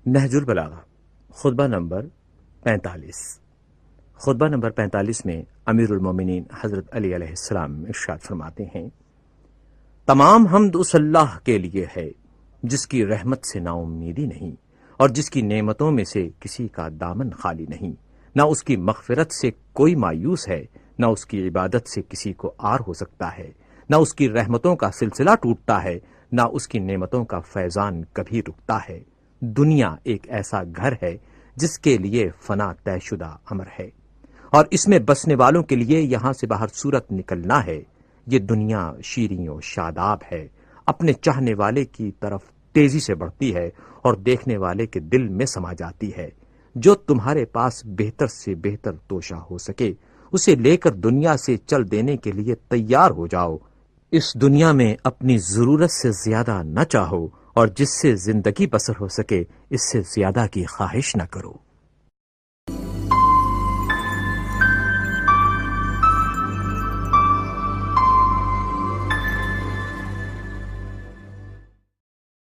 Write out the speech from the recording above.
نہج البلاغہ خطبہ نمبر 45۔ خطبہ نمبر 45 میں امیر المومنین حضرت علی علیہ السلام ارشاد فرماتے ہیں، تمام حمد اس اللہ کے لیے ہے جس کی رحمت سے نا امیدی نہیں اور جس کی نعمتوں میں سے کسی کا دامن خالی نہیں، نہ اس کی مغفرت سے کوئی مایوس ہے، نہ اس کی عبادت سے کسی کو عار ہو سکتا ہے، نہ اس کی رحمتوں کا سلسلہ ٹوٹتا ہے، نہ اس کی نعمتوں کا فیضان کبھی رکتا ہے۔ دنیا ایک ایسا گھر ہے جس کے لیے فنا طے شدہ امر ہے، اور اس میں بسنے والوں کے لیے یہاں سے باہر صورت نکلنا ہے۔ یہ دنیا شیریں و شاداب ہے، اپنے چاہنے والے کی طرف تیزی سے بڑھتی ہے اور دیکھنے والے کے دل میں سما جاتی ہے۔ جو تمہارے پاس بہتر سے بہتر توشہ ہو سکے اسے لے کر دنیا سے چل دینے کے لیے تیار ہو جاؤ۔ اس دنیا میں اپنی ضرورت سے زیادہ نہ چاہو، اور جس سے زندگی بسر ہو سکے اس سے زیادہ کی خواہش نہ کرو۔